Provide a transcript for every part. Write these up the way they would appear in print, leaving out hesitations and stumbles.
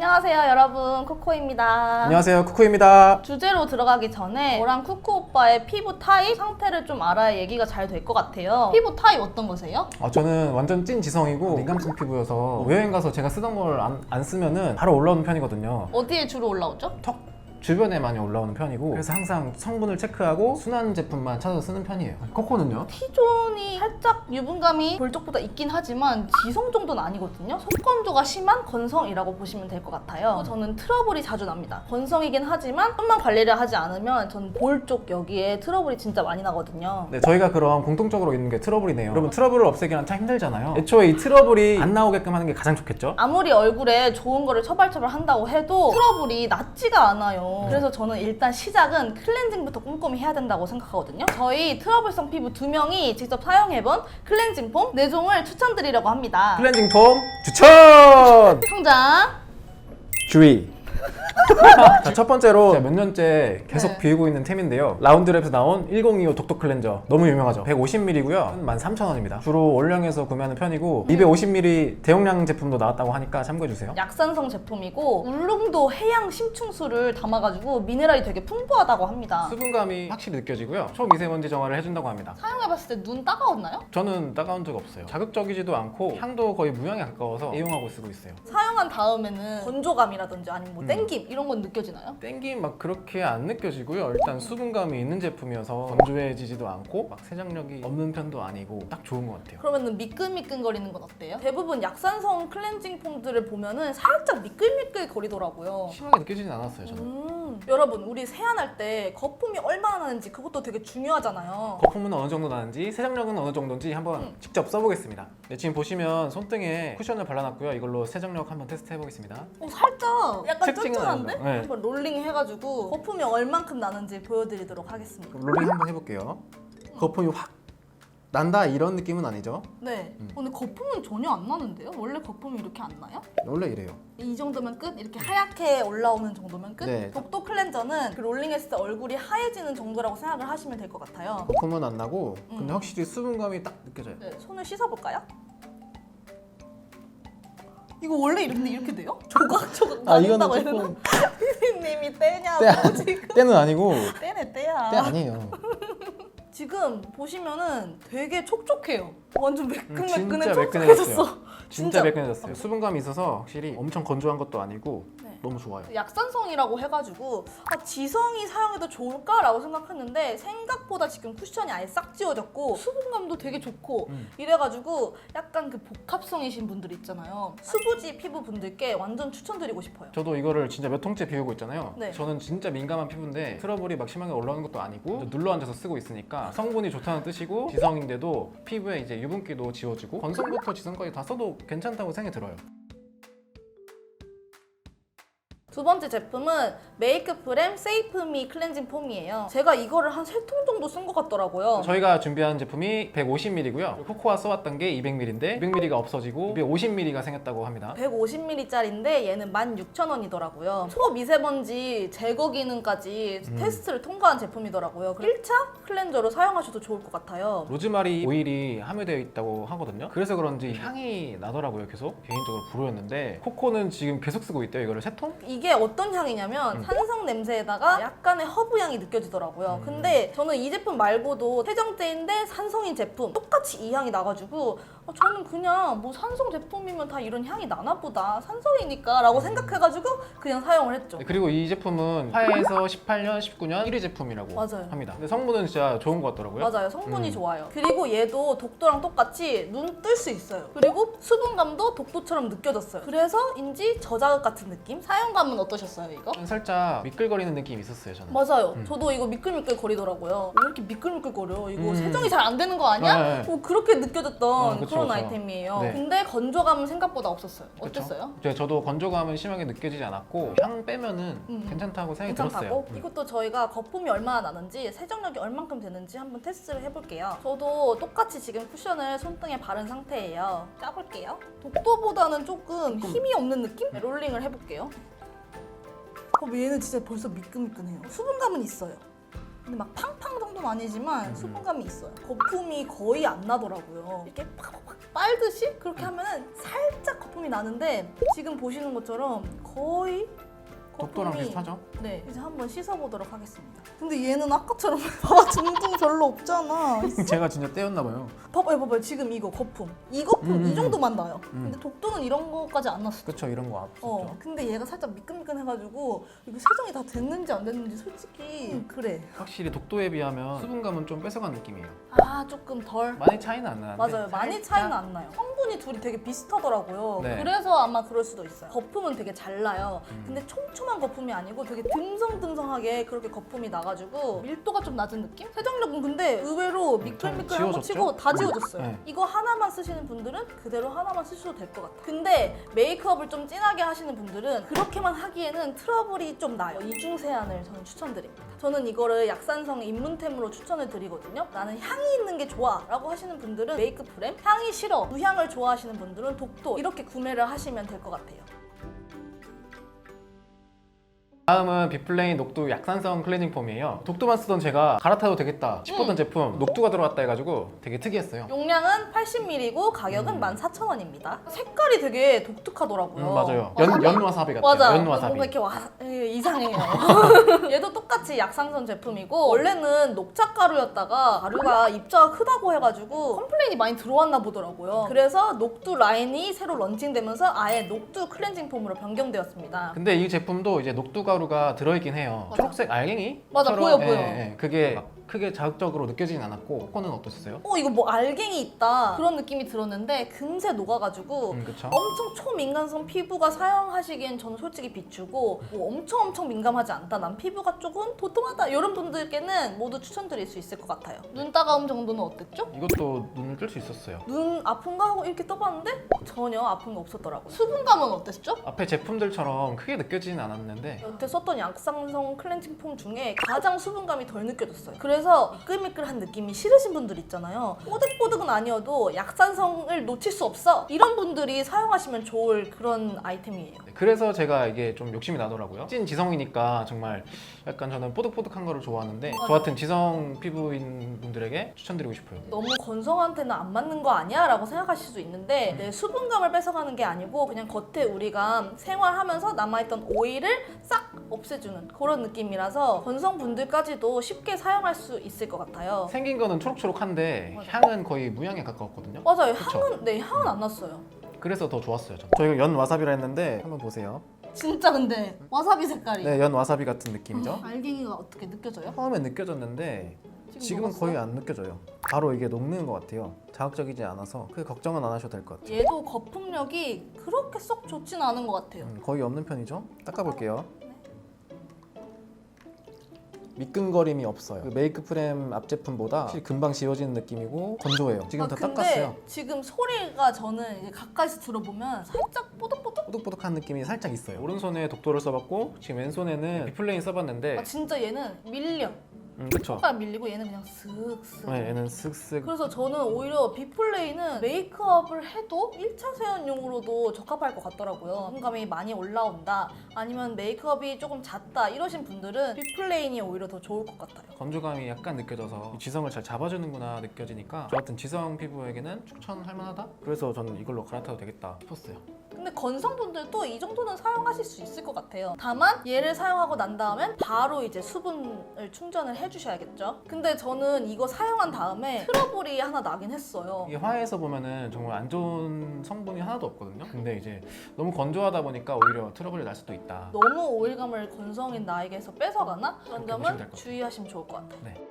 안녕하세요 여러분, 쿠코입니다. 안녕하세요, 쿠쿠입니다. 주제로 들어가기 전에 저랑 쿠쿠 오빠의 피부 타입 상태를 좀 알아야 얘기가 잘 될 것 같아요. 피부 타입 어떤 거세요? 저는 완전 찐 지성이고 민감성 피부여서 여행 가서 제가 쓰던 걸 안 쓰면은 바로 올라오는 편이거든요. 어디에 주로 올라오죠? 턱 주변에 많이 올라오는 편이고, 그래서 항상 성분을 체크하고 순한 제품만 찾아서 쓰는 편이에요. 코코는요? T존이 살짝 유분감이 볼 적보다 있긴 하지만 지성 정도는 아니거든요. 속건조가 심한 건성이라고 보시면 될 것 같아요. 저는 트러블이 자주 납니다. 건성이긴 하지만 좀만 관리를 하지 않으면 전 볼 쪽 여기에 트러블이 진짜 많이 나거든요. 네, 저희가 그럼 공통적으로 있는 게 트러블이네요. 여러분, 트러블을 없애기는 참 힘들잖아요. 애초에 이 트러블이 안 나오게끔 하는 게 가장 좋겠죠? 아무리 얼굴에 좋은 거를 처발처발 한다고 해도 트러블이 낫지가 않아요. 그래서 저는 일단 시작은 클렌징부터 꼼꼼히 해야 된다고 생각하거든요. 저희 트러블성 피부 2명이 직접 사용해본 클렌징 폼 4종을 추천드리려고 합니다. 클렌징 폼 추천! 성장! 주의! 자, 첫 번째로 제가 몇 년째 계속 네. 비우고 있는 템인데요. 라운드랩에서 나온 1025 독톡 클렌저, 너무 유명하죠. 150ml고요 13,000원입니다 주로 원량에서 구매하는 편이고 250ml 대용량 제품도 나왔다고 하니까 참고해주세요. 약산성 제품이고 울릉도 해양 심층수를 담아가지고 미네랄이 되게 풍부하다고 합니다. 수분감이 확실히 느껴지고요. 초미세먼지 정화를 해준다고 합니다. 사용해봤을 때 눈 따가웠나요? 저는 따가운 적 없어요. 자극적이지도 않고 향도 거의 무향에 가까워서 애용하고 쓰고 있어요. 사용한 다음에는 건조감이라든지 아니면 뭐 땡김 이런 건 느껴지나요? 땡김 막 그렇게 안 느껴지고요. 일단 수분감이 있는 제품이어서 건조해지지도 않고 막 세정력이 없는 편도 아니고 딱 좋은 것 같아요. 그러면은 미끌미끌거리는 건 어때요? 대부분 약산성 클렌징 폼들을 보면은 살짝 미끌미끌 거리더라고요. 심하게 느껴지진 않았어요, 저는. 여러분, 우리 세안할 때 거품이 얼마나 나는지 그것도 되게 중요하잖아요. 거품은 어느 정도 나는지 세정력은 어느 정도인지 한번 직접 써보겠습니다. 네, 지금 보시면 손등에 쿠션을 발라놨고요. 이걸로 세정력 한번 테스트 해보겠습니다. 살짝 약간 특징은 쫀쫀한데? 아니죠. 네. 한번 롤링 해가지고 거품이 얼만큼 나는지 보여드리도록 하겠습니다. 그럼 롤링 한번 해볼게요. 거품이 확 난다 이런 느낌은 아니죠? 네. 근데 거품은 전혀 안 나는데요? 원래 거품이 이렇게 안 나요? 원래 이래요. 이 정도면 끝? 이렇게 하얗게 올라오는 정도면 끝? 네. 독도 클렌저는 그 롤링했을 때 얼굴이 하얘지는 정도라고 생각을 하시면 될 것 같아요. 거품은 안 나고 근데 확실히 수분감이 딱 느껴져요. 네, 손을 씻어볼까요? 이거 원래 이렇게 돼요? 조각 나는다고 해서 피디님이 떼냐고 지금. 때는 아니고 떼네 떼야. 때 아니에요. 지금 보시면은 되게 촉촉해요. 완전 매끈매끈해 진짜 촉촉해졌어. 진짜 매끈해졌어요. 수분감이 있어서 확실히 엄청 건조한 것도 아니고 네. 너무 좋아요. 약산성이라고 해가지고 지성이 사용해도 좋을까라고 생각했는데 생각보다 지금 쿠션이 아예 싹 지워졌고 수분감도 되게 좋고 이래가지고 약간 그 복합성이신 분들 있잖아요. 수부지 피부 분들께 완전 추천드리고 싶어요. 저도 이거를 진짜 몇 통째 비우고 있잖아요. 네. 저는 진짜 민감한 피부인데 트러블이 막 심하게 올라오는 것도 아니고 눌러 앉아서 쓰고 있으니까 성분이 좋다는 뜻이고 지성인데도 피부에 이제 유분기도 지워지고 건성부터 지성까지 다 써도 괜찮다고 생각이 들어요. 두 번째 제품은 메이크프렘 세이프미 클렌징 폼이에요. 제가 이거를 한 3통 정도 쓴 것 같더라고요. 저희가 준비한 제품이 150ml고요. 코코아 써왔던 게 200ml인데 200ml가 없어지고 250ml가 생겼다고 합니다. 150ml짜리인데 얘는 16,000원이더라고요. 초미세먼지 제거 기능까지 테스트를 통과한 제품이더라고요. 1차 클렌저로 사용하셔도 좋을 것 같아요. 로즈마리 오일이 함유되어 있다고 하거든요. 그래서 그런지 향이 나더라고요. 계속 개인적으로 불호였는데 코코는 지금 계속 쓰고 있대요. 이거를 3통? 이게 어떤 향이냐면 산성 냄새에다가 약간의 허브 향이 느껴지더라고요. 근데 저는 이 제품 말고도 세정제인데 산성인 제품 똑같이 이 향이 나가지고 저는 그냥 뭐 산성 제품이면 다 이런 향이 나나 보다, 산성이니까 라고 생각해가지고 그냥 사용을 했죠. 네, 그리고 이 제품은 화해에서 18년, 19년 1위 제품이라고 맞아요. 합니다. 근데 성분은 진짜 좋은 것 같더라고요. 맞아요. 성분이 좋아요. 그리고 얘도 독도랑 똑같이 눈 뜰 수 있어요. 그리고 수분감도 독도처럼 느껴졌어요. 그래서인지 저자극 같은 느낌? 사용감은 어떠셨어요, 이거? 살짝 미끌거리는 느낌이 있었어요, 저는. 맞아요. 저도 이거 미끌미끌 거리더라고요. 왜 이렇게 미끌미끌 거려? 이거 세정이 잘 안 되는 거 네, 아니야? 네. 뭐 그렇게 느껴졌던 그쵸, 그런 그쵸. 아이템이에요. 네. 근데 건조감은 생각보다 없었어요. 그쵸? 어땠어요? 저도 건조감은 심하게 느껴지지 않았고 향 빼면은 괜찮다고 생각이 괜찮다고? 들었어요. 이것도 저희가 거품이 얼마나 나는지 세정력이 얼만큼 되는지 한번 테스트를 해볼게요. 저도 똑같이 지금 쿠션을 손등에 바른 상태예요. 짜볼게요. 독도보다는 조금 힘이 없는 느낌? 네, 롤링을 해볼게요. 얘는 진짜 벌써 미끈미끈해요. 수분감은 있어요. 근데 막 팡팡 정도 건 아니지만 수분감이 있어요. 거품이 거의 안 나더라고요. 이렇게 팍팍팍 빨듯이 그렇게 하면은 살짝 거품이 나는데 지금 보시는 것처럼 거의 독도랑 거품이 비슷하죠? 네, 이제 한번 씻어보도록 하겠습니다. 근데 얘는 아까처럼 봐봐, 둥둥 별로 없잖아. 제가 진짜 떼었나 봐요. 봐봐요. 지금 이거 거품. 이 거품 이 정도만 나요. 음. 근데 독도는 이런 거까지 안 났어. 그쵸, 이런 거 없었죠. 근데 얘가 살짝 미끈미끈해가지고 이거 세정이 다 됐는지 안 됐는지 솔직히 그래. 확실히 독도에 비하면 수분감은 좀 뺏어간 느낌이에요. 아, 조금 덜. 많이 차이는 안 나는데 맞아요. 많이 차이는 안 나요. 성분이 둘이 되게 비슷하더라고요. 네. 그래서 아마 그럴 수도 있어요. 거품은 되게 잘 나요. 근데 촘촘한 거품이 아니고 되게 듬성듬성하게 그렇게 거품이 나가지고 밀도가 좀 낮은 느낌? 세정력은 근데 의외로 미끌미끌한 거 지워졌죠? 치고 다 지워졌어요. 네. 이거 하나만 쓰시는 분들은 그대로 하나만 쓰셔도 될 것 같아요. 근데 메이크업을 좀 진하게 하시는 분들은 그렇게만 하기에는 트러블이 좀 나요. 이중 세안을 저는 추천드립니다. 저는 이거를 약산성 입문템으로 추천을 드리거든요. 나는 향이 있는 게 좋아 라고 하시는 분들은 메이크 프렘, 향이 싫어, 무향을 좋아하시는 분들은 독도 이렇게 구매를 하시면 될 것 같아요. 다음은 비플레인 녹두 약산성 클렌징 폼이에요. 독두만 쓰던 제가 갈아타도 되겠다 싶었던 제품 녹두가 들어갔다 해가지고 되게 특이했어요. 용량은 80ml고 가격은 14,000원입니다. 색깔이 되게 독특하더라고요. 맞아요. 와사비? 연 와사비 같아요. 맞아. 연 와사비. 뭔가 이렇게 이상해요. 얘도 똑같이 약산성 제품이고 원래는 녹차가루였다가 가루가 입자가 크다고 해가지고 컴플레인이 많이 들어왔나 보더라고요. 그래서 녹두 라인이 새로 런칭되면서 아예 녹두 클렌징 폼으로 변경되었습니다. 근데 이 제품도 이제 녹두 가루가 들어있긴 해요. 맞아. 초록색 알갱이? 맞아, 보여, 보여. 그게 막 크게 자극적으로 느껴지진 않았고 코는 어떠셨어요? 이거 뭐 알갱이 있다 그런 느낌이 들었는데 금세 녹아가지고 그쵸. 엄청 초민감성 피부가 사용하시기엔 저는 솔직히 비추고 뭐 엄청 민감하지 않다, 난 피부가 조금 도톰하다 이런 분들께는 모두 추천드릴 수 있을 것 같아요. 눈 따가움 정도는 어땠죠? 이것도 눈을 뜰 수 있었어요. 눈 아픈가 하고 이렇게 떠봤는데 전혀 아픈 거 없었더라고요. 수분감은 어땠죠? 앞에 제품들처럼 크게 느껴지진 않았는데 여태 썼던 약산성 클렌징 폼 중에 가장 수분감이 덜 느껴졌어요. 그래서 미끌미끌한 느낌이 싫으신 분들 있잖아요. 뽀득뽀득은 아니어도 약산성을 놓칠 수 없어 이런 분들이 사용하시면 좋을 그런 아이템이에요. 그래서 제가 이게 좀 욕심이 나더라고요. 찐 지성이니까 정말 약간 저는 뽀득뽀득한 거를 좋아하는데 맞아. 저 같은 지성 피부인 분들에게 추천드리고 싶어요. 너무 건성한테는 안 맞는 거 아니야? 라고 생각하실 수 있는데 내 수분감을 뺏어가는 게 아니고 그냥 겉에 우리가 생활하면서 남아있던 오일을 싹 없애주는 그런 느낌이라서 건성분들까지도 쉽게 사용할 수 있을 것 같아요. 생긴 거는 초록초록한데 맞아. 향은 거의 무향에 가까웠거든요. 맞아요. 그쵸? 향은 안 났어요. 그래서 더 좋았어요. 저희가 연 와사비라 했는데 한번 보세요. 진짜 근데 와사비 색깔이 네, 연 와사비 같은 느낌이죠. 알갱이가 어떻게 느껴져요? 처음엔 느껴졌는데 지금은 녹았어? 거의 안 느껴져요. 바로 이게 녹는 것 같아요. 자극적이지 않아서 그 걱정은 안 하셔도 될 것 같아요. 얘도 거품력이 그렇게 썩 좋진 않은 것 같아요. 거의 없는 편이죠. 닦아볼게요. 미끈거림이 없어요. 그 메이크 프렘 앞 제품보다 확실히 금방 지워지는 느낌이고 건조해요. 지금 다 근데 닦았어요. 지금 소리가 저는 이제 가까이서 들어보면 살짝 뽀득뽀득? 뽀득뽀득한 느낌이 살짝 있어요. 오른손에 독도를 써봤고 지금 왼손에는 비플레인 써봤는데 아, 진짜 얘는 밀려. 그쵸. 손가락 밀리고 얘는 그냥 슥슥. 네, 얘는 슥슥. 그래서 저는 오히려 비플레이는 메이크업을 해도 1차 세안용으로도 적합할 것 같더라고요. 수분감이 많이 올라온다, 아니면 메이크업이 조금 잦다 이러신 분들은 비플레인이 오히려 더 좋을 것 같아요. 건조감이 약간 느껴져서 이 지성을 잘 잡아주는구나 느껴지니까 저 같은 지성 피부에게는 추천할 만하다? 그래서 저는 이걸로 갈아타도 되겠다 싶었어요. 근데 건성분들도 이 정도는 사용하실 수 있을 것 같아요. 다만 얘를 사용하고 난 다음엔 바로 이제 수분을 충전을 해주셔야겠죠. 근데 저는 이거 사용한 다음에 트러블이 하나 나긴 했어요. 이게 화해에서 보면은 정말 안 좋은 성분이 하나도 없거든요. 근데 이제 너무 건조하다 보니까 오히려 트러블이 날 수도 있다. 너무 오일감을 건성인 나에게서 뺏어가나? 그런 그렇게 보시면 될 점은 것 주의하시면 좋을 것 같아요. 네.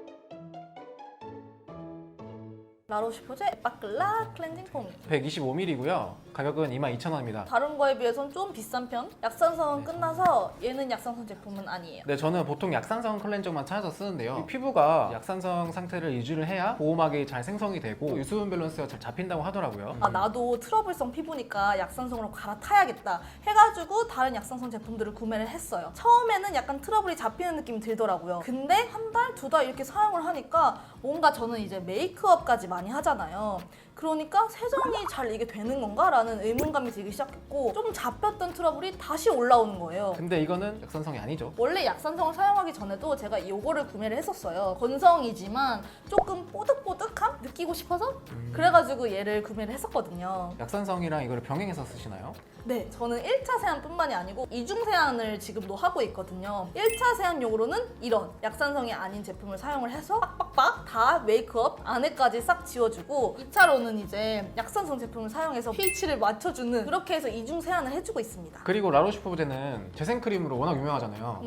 라로시포제 에빠클라 클렌징 폼. 125ml고요. 가격은 22,000원입니다. 다른 거에 비해서는 좀 비싼 편? 약산성은 끝나서 얘는 약산성 제품은 아니에요. 네, 저는 보통 약산성 클렌저만 찾아서 쓰는데요. 이 피부가 약산성 상태를 유지를 해야 보호막이 잘 생성이 되고 유수분 밸런스가 잘 잡힌다고 하더라고요. 아, 나도 트러블성 피부니까 약산성으로 갈아타야겠다 해가지고 다른 약산성 제품들을 구매를 했어요. 처음에는 약간 트러블이 잡히는 느낌이 들더라고요. 근데 한 달, 두 달 이렇게 사용을 하니까 뭔가 저는 이제 메이크업까지 많이 하잖아요. 그러니까 세정이 잘 이게 되는 건가? 라는 의문감이 들기 시작했고 좀 잡혔던 트러블이 다시 올라오는 거예요. 근데 이거는 약산성이 아니죠. 원래 약산성을 사용하기 전에도 제가 이거를 구매를 했었어요. 건성이지만 조금 뽀득뽀득함 느끼고 싶어서 그래가지고 얘를 구매를 했었거든요. 약산성이랑 이거를 병행해서 쓰시나요? 네, 저는 1차 세안뿐만이 아니고 이중 세안을 지금도 하고 있거든요. 1차 세안용으로는 이런 약산성이 아닌 제품을 사용을 해서 빡빡빡 다 메이크업 안에까지 싹 지워주고 2차로는 이제 약산성 제품을 사용해서 pH를 맞춰주는 그렇게 해서 이중 세안을 해주고 있습니다. 그리고 라로시포브제는 재생크림으로 워낙 유명하잖아요.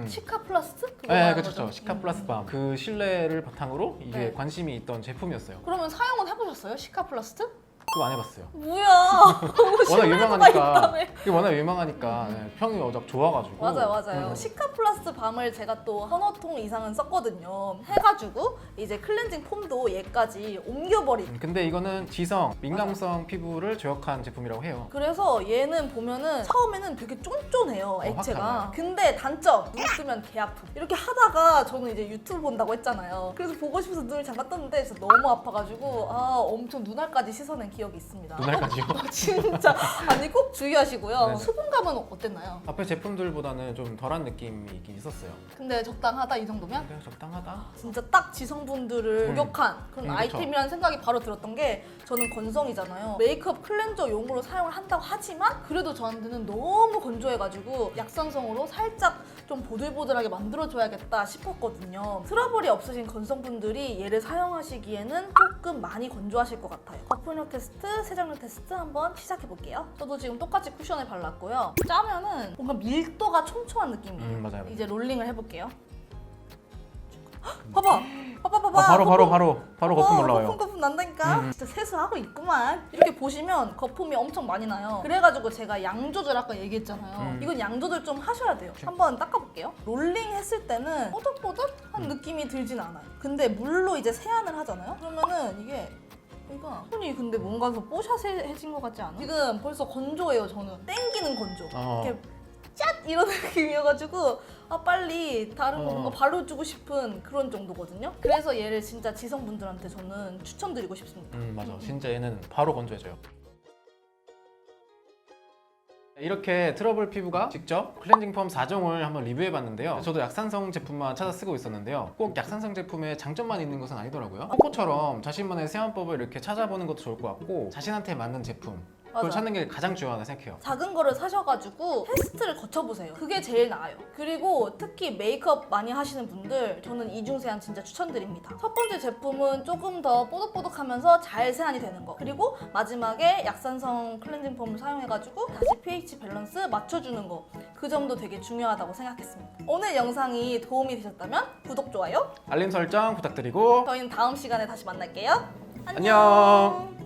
시카 플러스? 그거 네, 말하는 그렇죠. 거죠? 시카 플러스 밤. 그 신뢰를 바탕으로 이게 네. 관심이 있던 제품이었어요. 그러면 사용은 해보셨어요? 시카 플러스? 그거 안 해봤어요. 뭐야? 워낙 유명하니까. 있다며. 그게 워낙 유명하니까 네, 평이 워낙 좋아가지고. 맞아요. 시카 플러스 밤을 제가 또 서너 통 이상은 썼거든요. 해가지고 이제 클렌징 폼도 얘까지 옮겨버린. 근데 이거는 지성, 민감성 피부를 저역한 제품이라고 해요. 그래서 얘는 보면은 처음에는 되게 쫀쫀해요, 액체가. 달라요. 근데 단점, 눈 뜨면 개 아픔. 이렇게 하다가 저는 이제 유튜브 본다고 했잖아요. 그래서 보고 싶어서 눈을 잠깐 떴는데 진짜 너무 아파가지고 엄청 눈알까지 씻어낸 기억이 있습니다. 눈알까지요? 진짜. 아니 꼭 주의하시고요. 네네. 수분감은 어땠나요? 앞에 제품들보다는 좀 덜한 느낌이 있긴 있었어요. 근데 적당하다 이 정도면? 그냥 적당하다. 진짜 딱 지성분들을 저격한 그런 그쵸. 아이템이라는 생각이 바로 들었던 게 저는 건성이잖아요. 메이크업 클렌저용으로 사용을 한다고 하지만 그래도 저한테는 너무 건조해가지고 약산성으로 살짝 좀 보들보들하게 만들어줘야겠다 싶었거든요. 트러블이 없으신 건성분들이 얘를 사용하시기에는 조금 많이 건조하실 것 같아요. 거품력 테스트, 세정력 테스트 한번 시작해볼게요. 저도 지금 똑같이 쿠션을 발랐고요. 짜면은 뭔가 밀도가 촘촘한 느낌이에요. 맞아요. 이제 롤링을 해볼게요. 봐봐! 바로 거품 올라와요. 거품 난다니까? 진짜 세수하고 있구만. 이렇게 보시면 거품이 엄청 많이 나요. 그래가지고 제가 양 조절 아까 얘기했잖아요. 이건 양 조절 좀 하셔야 돼요. 한번 닦아볼게요. 롤링 했을 때는 뽀득뽀득한 느낌이 들진 않아요. 근데 물로 이제 세안을 하잖아요? 그러면은 이게 손이 근데 뭔가 더 뽀샤해진 것 같지 않아? 지금 벌써 건조해요, 저는. 땡기는 건조. 이렇게 cat 이런 느낌이어가지고 빨리 다른 거 뭔가 발라주고 싶은 그런 정도거든요. 그래서 얘를 진짜 지성분들한테 저는 추천드리고 싶습니다. 맞아. 진짜 얘는 바로 건조해져요. 이렇게 트러블 피부가 직접 클렌징 폼 4종을 한번 리뷰해봤는데요. 저도 약산성 제품만 찾아 쓰고 있었는데요. 꼭 약산성 제품에 장점만 있는 것은 아니더라고요. 코코처럼 자신만의 세안법을 이렇게 찾아보는 것도 좋을 것 같고 자신한테 맞는 제품 그걸 맞아. 찾는 게 가장 중요하다고 생각해요. 작은 거를 사셔가지고 테스트를 거쳐보세요. 그게 제일 나아요. 그리고 특히 메이크업 많이 하시는 분들 저는 이중 세안 진짜 추천드립니다. 첫 번째 제품은 조금 더 뽀득뽀득하면서 잘 세안이 되는 거. 그리고 마지막에 약산성 클렌징 폼을 사용해가지고 다시 pH 밸런스 맞춰주는 거. 그 점도 되게 중요하다고 생각했습니다. 오늘 영상이 도움이 되셨다면 구독, 좋아요. 알림 설정 부탁드리고 저희는 다음 시간에 다시 만날게요. 안녕.